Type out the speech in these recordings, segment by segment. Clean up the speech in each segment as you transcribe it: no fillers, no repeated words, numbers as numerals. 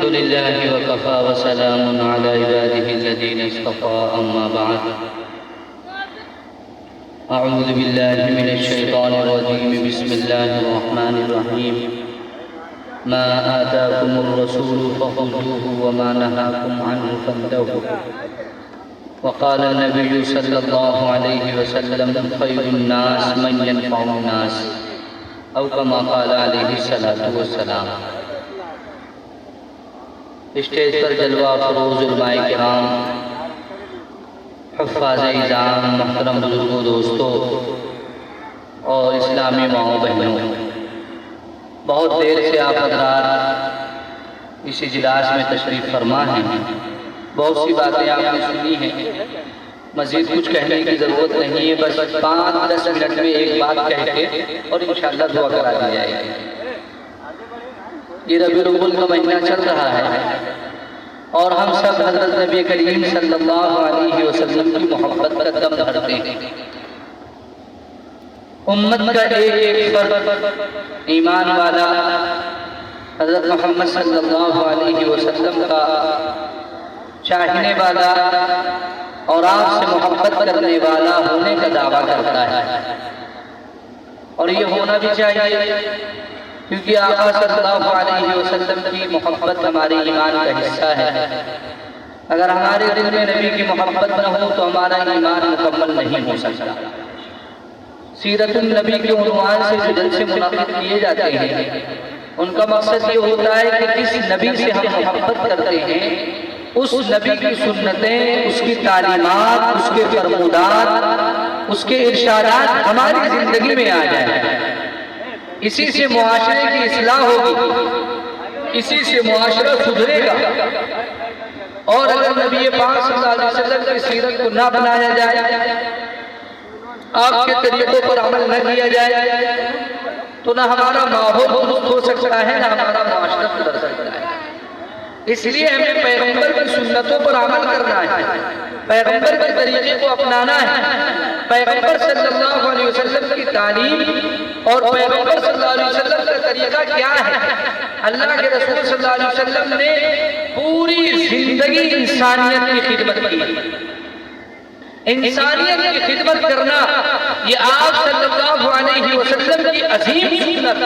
لله وكفى وسلام على عباده الذين اصطفى أما بعد أعوذ بالله من الشيطان الرجيم بسم الله الرحمن الرحيم ما آتاكم الرسول فخذوه وما نهاكم عنه فانتهوا وقال النبي صلى الله عليه وسلم خير الناس من ينفع الناس او كما قال علیہ الصلوۃ والسلام۔ اسٹیج پر جلوہ فروز علماء کرام، حفاظ اعظام، محترم بزرگوں، دوستوں اور اسلامی ماؤں بہنوں، بہت دیر سے آپ حضرات اس اجلاس میں تشریف فرما ہیں۔ بہت سی باتیں آپ نے سنی ہیں، مزید کچھ کہنے کی ضرورت نہیں ہے، بس 5-10 منٹ میں ایک بات کہہ کے اور انشاءاللہ دعا کرا دی جائے گی۔ یہ ربیع الاول کا مہینہ چل رہا ہے اور ہم سب حضرت نبی کریم صلی اللہ علیہ وسلم کی محبت کا دم دھڑتے ہیں۔ امت کا ایک ایک فرد ایمان والا حضرت محمد صلی اللہ علیہ وسلم کا چاہنے والا اور آپ سے محبت کرنے والا ہونے کا دعویٰ کرتا ہے، اور یہ ہونا بھی چاہیے کیونکہ آقا صلی اللہ علیہ وسلم کی محبت ہمارے ایمان کا حصہ ہے۔ اگر ہمارے دل میں نبی کی محبت نہ ہو تو ہمارا ایمان مکمل نہیں ہو سکتا۔ سیرت النبی کے عنوان سے جو جلسے منعقد کیے جاتے ہیں، ان کا مقصد یہ ہوتا ہے کہ جس نبی سے ہم محبت کرتے ہیں اس نبی کی سنتیں، اس کی تعلیمات، اس کے فرمودات، اس کے ارشادات ہماری زندگی میں آ جائیں۔ اسی سے معاشرے کی اصلاح ہوگی، اسی سے معاشرہ سدھرے گا۔ اور اگر نبی پاک صلی اللہ علیہ وسلم کی سیرت کو نہ بنایا جائے، آپ کے طریقوں پر عمل نہ کیا جائے تو نہ ہمارا ماحول درست ہو سکتا ہے، نہ ہمارا معاشرہ سدھر سکتا ہے۔ اس لیے ہمیں پیغمبر کی سنتوں پر عمل کرنا ہے، پیغمبر کے طریقے کو اپنانا ہے۔ پیغمبر صلی اللہ علیہ وسلم کی تعلیم اور پیغمبر صلی اللہ علیہ وسلم کا طریقہ کیا ہے؟ اللہ کے رسول صلی اللہ علیہ وسلم نے پوری زندگی انسانیت کی خدمت کی۔ انسانیت کی خدمت کرنا یہ آپ صلی اللہ علیہ وسلم کی عظیم سنت۔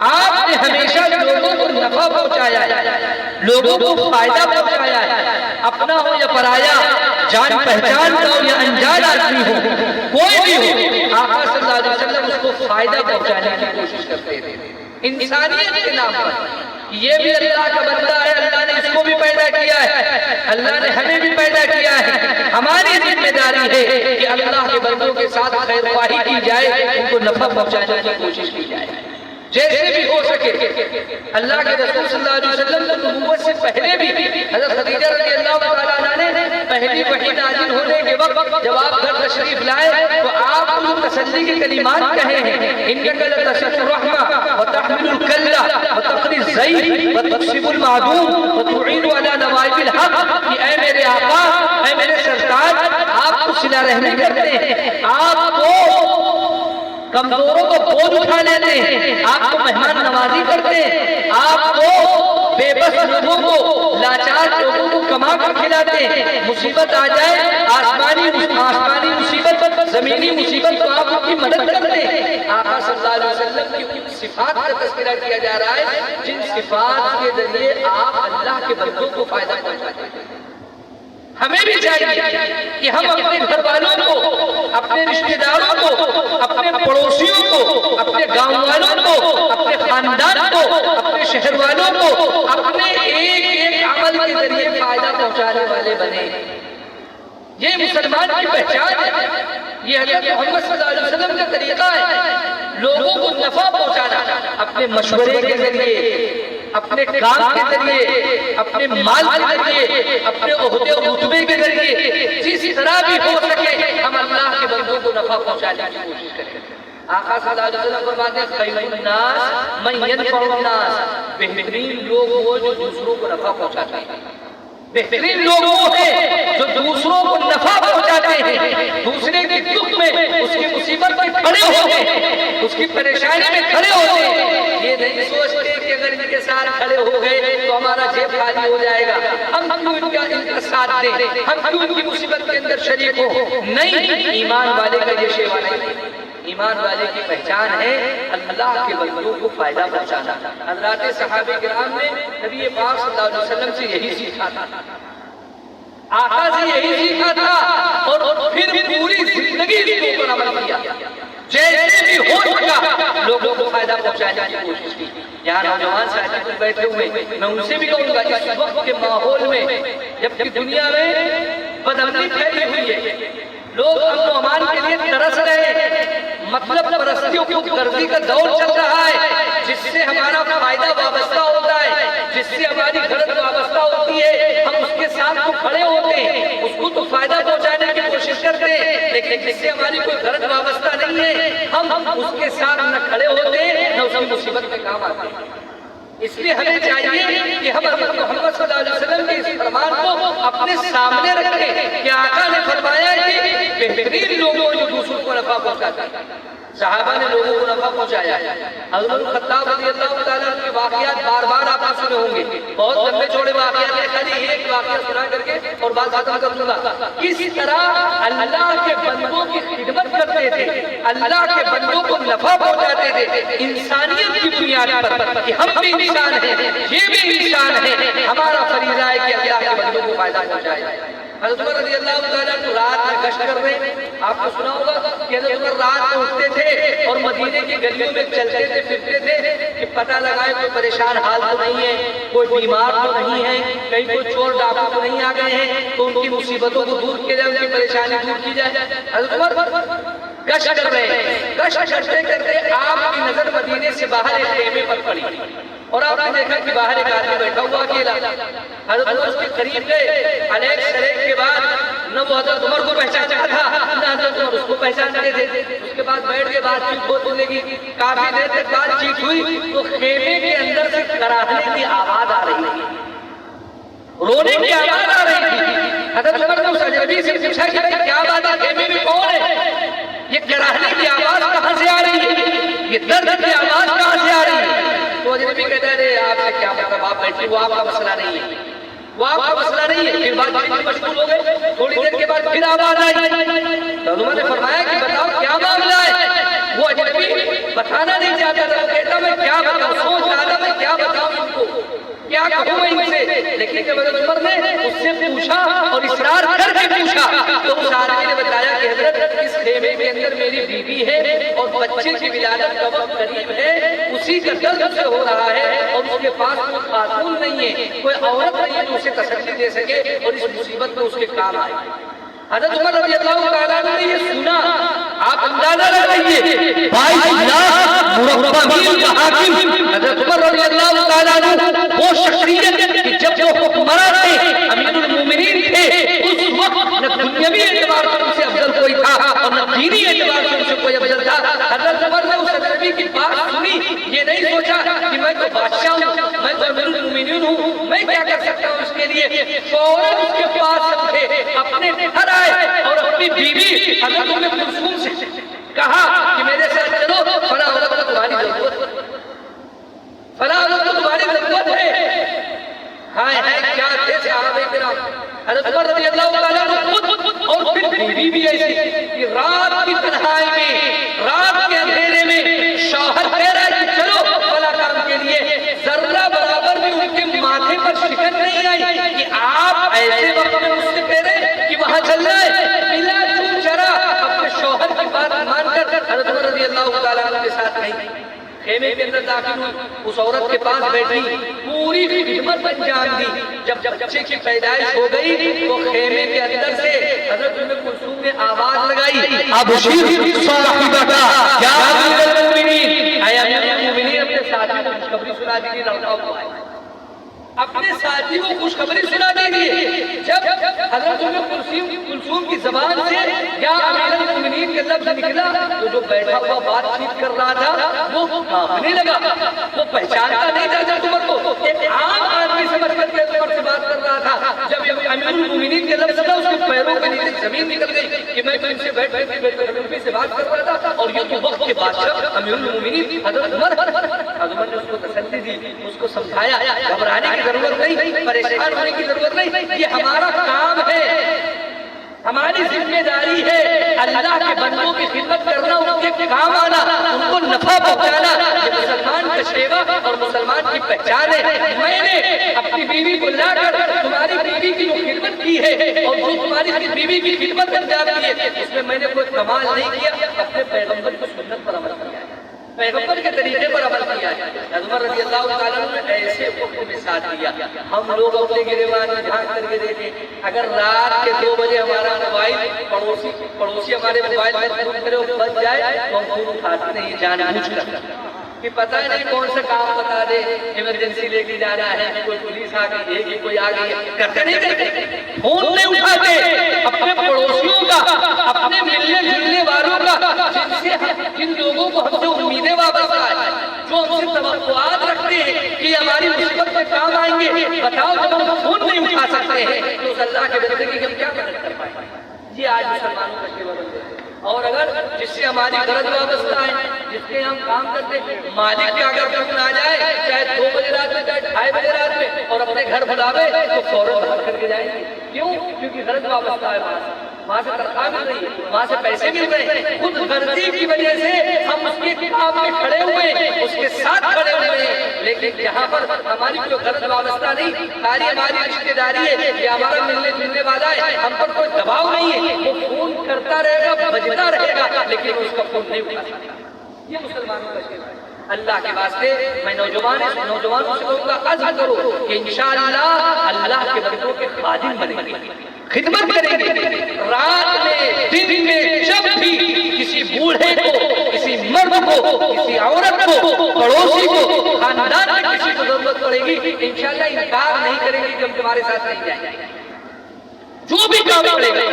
آپ نے ہمیشہ لوگوں کو نفع پہنچایا ہے، لوگوں کو فائدہ پہنچایا ہے، اپنا ہو یا پرایا، جان پہچان کا ہو یا انجان آدمی ہو، کوئی بھی ہو، آقا صلی اللہ علیہ وسلم اس کو فائدہ پہنچانے کی کوشش کرتے تھے انسانیت کے نام پر۔ یہ بھی اللہ کا بندہ ہے، اللہ نے اس کو بھی پیدا کیا ہے، اللہ نے ہمیں بھی پیدا کیا ہے۔ ہماری ذمہ داری ہے کہ اللہ کے بندوں کے ساتھ خیر خواہی کی جائے، ان کو نفع پہنچانے کی کوشش کی جائے جیسے بھی ہو سکے۔ اللہ کے رسول صلی اللہ علیہ وسلم کو نبوت سے پہلے بھی حضرت خدیجہ رضی اللہ تعالیٰ عنہ نے پہلی وحی نازل ہونے کے وقت جب آپ گھر تشریف لائے تو آپ کو تسلی کے کلمات کہے ہیں، اِنَّكَ لَتَصِلُ الرَّحْمَ وَتَحْمِلُ الْكَلَّ وَتَقْرِي الزَّيْفَ وَتُكْسِبُ الْمَعْدُومَ وَتُعِينُ عَلَى نَوَائِبِ الْحَقِّ کہ اے میرے آقا، اے میرے سرتاج، آپ کو صلہ رحمی کرتے ہیں، آپ کو کمزوروں کو بوجھ اٹھا لیتے ہیں، آپ کو مہمان نوازی کرتے ہیں، آپ کو بے بس لوگوں کو، لاچار لوگوں کو کما کر کھلاتے ہیں۔ مصیبت آ جائے، آسمانی مصیبت، زمینی مصیبت تو آپ کی مدد کرتے ہیں۔ آقا صلی اللہ علیہ وسلم کی ان صفات کا تذکرہ کیا جا رہا ہے جن صفات کے ذریعے آپ اللہ کے بندوں کو فائدہ پہنچاتے ہیں۔ ہمیں بھی چاہیے کہ ہم اپنے گھر والوں کو، اپنے رشتہ داروں کو، اپنے پڑوسیوں کو، اپنے گاؤں والوں کو، اپنے خاندان کو، اپنے شہر والوں کو اپنے ایک ایک عمل کے ذریعے فائدہ پہنچانے والے بنے۔ یہ مسلمان کی پہچان ہے، یہ حضرت محمد صلی اللہ علیہ وسلم کا طریقہ ہے، لوگوں کو نفع پہنچانا اپنے مشورے کے ذریعے، اپنے کام کے ذریعے، اپنے مال کے ذریعے، اپنے عہدے و رتبے کے ذریعے، جس طرح بھی ہو سکے ہم اللہ کے بندوں کو نفع پہنچانے کی کوشش کریں۔ آقا صلی اللہ علیہ وسلم فرماتے ہیں خیر الناس من ينفع الناس، بہترین لوگ وہ جو دوسروں کو نفع پہنچاتے ہیں۔ بہترین لوگ وہ ہیں جو دوسروں کو نفع پہنچاتے ہیں، دوسرے کے دکھ میں، اس کی مصیبت میں کھڑے ہوتے ہیں، اس کی پریشانی میں کھڑے ہوتے ہیں۔ یہ نہیں سوچتے کہ اگر ان کے ساتھ کھڑے ہو گئے تو ہمارا جیب خالی ہو جائے گا، ہم کیوں ان کا ساتھ دیں، ہم کیوں ان کی مصیبت کے اندر شریک ہو۔ نہیں، ایمان والے کا یہ شیوا نہیں۔ ایمان والے کی پہچان ہے اللہ کے بندوں کو فائدہ پہنچانا۔ حضرات صحابہ کرام نے نبی پاک صلی اللہ علیہ وسلم سے یہی سیکھا تھا، آقا سے یہی سیکھا تھا، اور پھر پوری زندگی اس کے اوپر عمل کیا، جیسے بھی ہو سکا لوگوں کو فائدہ پہنچانے کی کوشش کی۔ یہاں نوجوان ساتھی بیٹھے ہوئے، میں ان سے بھی کہوں گا اس وقت کے ماحول میں جبکہ دنیا میں بدامنی پھیلی ہوئی ہے، لوگ امن و امان کے لیے ترس رہے ہیں، مطلب پرستیوں کی غرضی کا دور چل رہا ہے، جس سے ہمارا فائدہ وابستہ ہوتا ہے، جس سے ہماری غرض وابستہ ہوتی ہے، ہم اس کے ساتھ تو کھڑے ہوتے ہیں، اس کو تو فائدہ پہنچانے کی کوشش کرتے ہیں، لیکن جس سے ہماری کوئی غرض وابستہ نہیں ہے، ہم اس کے ساتھ نہ کھڑے ہوتے نہ اس کی مصیبت میں کام آتے ہیں۔ اس لیے ہمیں چاہیے کہ ہم محمد صلی اللہ علیہ وسلم کے اس فرمان کو اپنے سامنے رکھیں کہ آقا نے فرمایا کہ بہترین لوگوں جو دوسروں کو نفع پہنچاتے ہیں، صحابہ نے لوگوں کو نفع پہنچایا۔ حضرت خطاب رضی اللہ تعالیٰ کے واقعات بار بار آپ نے سنے ہوں گے، بہت لمبے چوڑے واقعات ہیں، خالی ایک واقعہ سنا کر کے اور بات ختم کر دوں گا۔ کس طرح اللہ کے بندوں کی خدمت کرتے تھے، اللہ کے بندوں کو نفع پہنچاتے تھے، انسانیت کی بنیاد پر کہ ہم بھی انسان ہیں، یہ بھی انسان ہے، ہمارا فریضہ ہے کہ اللہ کے بندوں کو فائدہ پہنچائے۔ حضرت عمر رضی اللہ تعالیٰ کو رات میں گشت کر رہے ہیں، آپ کو سنا ہوگا کہ حضرت عمر رات میں اٹھتے تھے اور مدینے کی گلیوں میں چلتے تھے، پھرتے تھے کہ پتہ لگائے کوئی پریشان حال تو نہیں ہے، کوئی بیمار تو نہیں ہے، کہیں کوئی چور ڈاکو تو نہیں آ گئے ہیں، تو ان کی مصیبتوں کو دور کیا جائے، ان کی پریشانی دور کی جائے۔ حضرت عمر گشت کر رہے ہیں، گشت کرتے کرتے آپ کی نظر مدینے سے باہر ایک خیمے پر پڑی اور آپ نے دیکھا کہ باہر ایک آدمی بیٹھا ہوا اکیلا۔ حضرت عمر اس کے قریب گئے، علیک سلیک کے بعد نہ وہ حضرت عمر کو پہچانا تھا نہ حضرت عمر اس کو پہچانتے تھے۔ اس کے بعد بیٹھ کے بات چیت ہونے لگی، کافی دیر تک بات چیت ہوئی تو خیمے کے اندر سے کراہنے کی آواز آ رہی تھی، رونے کی آواز آ رہی تھی۔ حضرت عمر نے اس اجنبی سے پوچھا کہ کیا بات ہے، خیمے میں کون ہے؟ یہ کراہنے کی آواز کہاں سے آ رہی ہے، یہ درد کی آواز کہاں سے آ رہی ہے؟ تو اجنبی کہتا ہے آپ سے کیا مطلب، آپ بیٹھے، وہ آپ کا مسئلہ نہیں ہے، وہ آپ کا مسئلہ نہیں ہے۔ پھر بات چیت میں مشغول ہو گئے، تھوڑی دیر کے بعد پھر آواز آئی۔ تو انہوں نے فرمایا کہ بتاؤ کیا معاملہ ہے؟ وہ اجنبی بتانا نہیں چاہتا تھا، وہ کہتا میں کیا بتاؤں، سوچ رہا تھا میں کیا بتاؤں ان کو، کیا کہوں میں ان سے۔ لیکن جب حضرت عمر نے اس سے پوچھا اور اصرار کر کے پوچھا تو اس آدمی نے بتایا کہ حضرت اس خیمے کے اندر میری بیوی ہے اور بچے کی ولادت کا وقت قریب ہے، اسی کا درد اسے ہو رہا ہے اور اس کے پاس کوئی خاتون نہیں ہے، کوئی عورت نہیں ہے جو اسے تسلی دے سکے اور اس مصیبت میں اس کے کام آئے۔ حضرت عمر رضی اللہ تعالیٰ نے یہ سنا، آپ اندازہ لگائیے 22 لاکھ مربع کا حاکم حضرت عمر رضی اللہ تعالیٰ عنہ، وہ شخصیت کہ جب وہ حکمران تھے، امیر المومنین تھے، اس وقت نہ دنیاوی اعتبار سے ان سے افضل کوئی تھا اور نہ دینی اعتبار سے ان سے کوئی افضل تھا۔ حضرت عمر نے اس اجنبی کی بات سنی، یہ نہیں سوچا کہ میں تو بادشاہ ہوں، میں تو امیر المومنین ہوں، میں کیا کر سکتا ہوں اس کے لیے۔ فوراً اس کے پاس رکھے، اپنے گھر آئے اور اپنی بیوی حضرت ام کلثوم سے کہا کہ میرے ساتھ چلو، فلاں وقت تمہاری ضرورت، فلاں وقت تمہاری ضرورت ہے۔ ہائے ہائے کیا تھے صحابہ کرام، حضرت عمر رضی اللہ تعالیٰ عنہ خود اور پھر بیوی بھی ایسی کہ رات کی تنہائی میں، رات کے اندھیرے میں شوہر کہہ رہا ہے کہ چلو فلاں کام کے لیے، ذرہ برابر بھی ان کے ماتھے پر شکن نہیں آئی کہ آپ ایسے وقت میں اس سے کہہ رہے کہ وہاں چل رہا ہے۔ بلا چون چرا اپنے شوہر کی بات مان کر حضرت عمر رضی اللہ تعالیٰ عنہ کے ساتھ نہیں، خیمے کے اندر داخل ہوئی، اس عورت کے پاس بیٹھی، پوری خدمت انجام دی۔ جب بچے کی پیدائش ہو گئی تو خیمے کے اندر سے حضرت ام کلثوم نے آواز لگائی، ابشر صاحبک یا امیر المومنین، اے امیر المومنین اپنے ساتھی کو خوشخبری سنا دیجیے، لڑکا ہوا ہے، اپنے ساتھی کو خوشخبری سنا دیجیے۔ جب حضرت ام کلثوم کی زبان سے یا امیر المومنین کے لفظ نکلا تو جو بیٹھا ہوا بات چیت کر رہا تھا وہ کانپنے لگا، وہ پہچانتا نہیں تھا حضرت عمر کو، ایک عام آدمی سمجھ کر کے عمر سے بات کر رہا تھا۔ جب یہ ان سے بیٹھ کے بے تکلفی سے بات کر رہا تھا، اور یہ تو وقت کے بادشاہ امیر المومنین حضرت عمر نے اس کو تسلی دی، اس کو سمجھایا گھبرانے کی ضرورت نہیں، پریشان ہونے کی ضرورت نہیں، یہ ہمارا کام ہے، ہماری ذمہ داری ہے اللہ کے بندوں کی خدمت کرنا، ان کے کام آنا، ان کو نفع پہنچانا، یہ مسلمان کا شیوا اور مسلمان کی پہچان ہے۔ میں نے اپنی بیوی کو لا کر تمہاری بیوی کی جو خدمت کی ہے اور جو تمہاری بیوی کی خدمت انجام دی ہے، اس میں نے کوئی کمال نہیں کیا، اپنے پیغمبر کی سنت پر عمل کیا ہے، پیغمبر کے طریقے پر عمل کیا ہے۔ عمر رضی اللہ تعالیٰ نے ایسے حکم میں ساتھ دیا، ہم لوگ اپنے گریبان میں جھانک کر کے دیکھیں، اگر رات کے 2 بجے ہمارا موبائل پڑوسی ہمارے موبائل پر فون کرے اور بچ جائے تو ہم فون اٹھاتے نہیں، جان بوجھ کر، کہ پتہ نہیں کون سا کام بتا دے، ایمرجنسی لے کے جانا ہے، کوئی پولیس آ گئی ہے کہ کوئی آ گئی ہے، کرتے نہیں کرتے، فون نہیں اٹھاتے اپنے پڑوسیوں کا، اپنے ملنے جلنے والوں کا، جن لوگوں کو ہم سے امیدیں وابستہ ہیں، جو ہم سے توقعات رکھتے ہیں کہ ہماری مصیبت میں کام آئیں گے، بتاؤ جب ہم فون نہیں اٹھا سکتے ہیں تو اس اللہ کے بندے کی ہم کیا مدد کر پائیں گے؟ یہ آج مسلمانوں کا شیوا بن گیا ہے۔ اور اگر جس سے ہماری غرض وابستہ ہے، جس کے ہم کام کرتے ہیں، مالک کا اگر فون آ جائے، چاہے 2 بجے رات میں، چاہے 2:30 بجے رات میں، اور اپنے گھر بلاوے تو فوراً بھاگ کر کے جائیں گے۔ کیوں؟ کیونکہ غرض وابستہ ہے وہاں سے تنخواہ مل رہی ہے، وہاں سے پیسے مل رہے ہیں، خود غرضی کی وجہ سے ہم اس کے کام میں کھڑے ہوئے، اس کے ساتھ کھڑے ہوئے ہیں۔ لیکن یہاں پر ہماری کوئی غرض وابستہ نہیں، خالی ہماری رشتہ داری ہے، یہ ہمارا ملنے جلنے والا ہے، ہم پر کوئی دباؤ نہیں ہے، وہ فون کرتا رہے گا، بجتا رہے گا، لیکن اس کا فون نہیں اٹھا سکتا۔ یہ مسلمانوں کا شیوا ہے۔ اللہ کے واسطے میں نوجوانوں سے کہوں گا، عزم کرو کہ انشاءاللہ اللہ کے بندوں کے خادم بنیں گے، خدمت کریں گے، رات میں دن میں جب بھی کسی بوڑھے کو، کسی مرد کو، کسی عورت کو، پڑوسی کو، خاندان میں کسی کو ضرورت پڑے گی، انشاءاللہ انکار نہیں کریں گے کہ ہم تمہارے ساتھ نہیں جائیں گے۔ جو بھی کام پڑے گا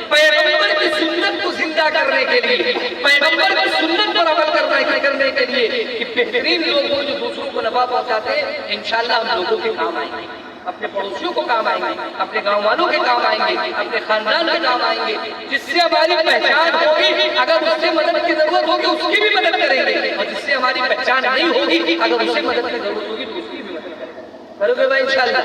پیغمبر کی سنت کو زندہ کرنے کے لیے، پیغمبر کی سنت پر عمل کرنے کے لیے، کہ بہترین لوگ ہوں جو دوسروں کو نفع پہنچاتے ہیں، انشاءاللہ ہم لوگوں کے کام آئیں گے، اپنے پڑوسیوں کو کام آئیں گے، اپنے گاؤں والوں کے کام آئیں گے، اپنے خاندان کے کام آئیں گے، جس سے ہماری پہچان ہوگی، اگر اس سے مدد کی ضرورت ہوگی اس کی بھی مدد کریں گے، اور جس سے ہماری پہچان نہیں ہوگی، اگر اس سے مدد کی ضرورت ہوگی تو اس کی بھی مدد کریں گے۔ کرو گے بھائی انشاءاللہ؟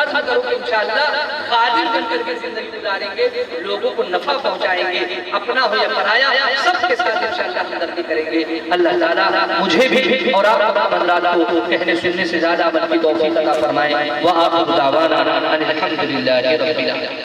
عرض کرو کہ انشاءاللہ خادم بن کر کے زندگی گزاریں گے، لوگوں کو نفع پہنچائیں گے، اپنا ہو یا پرایا سب کے ساتھ انشاءاللہ ہمدردی کریں گے۔ اللہ تعالیٰ مجھے بھی اور آپ تمام حضرات کو کہنے سننے سے زیادہ عمل کی توفیق عطا فرمائے۔ وآخر دعوانا ان الحمدللہ رب العالمین۔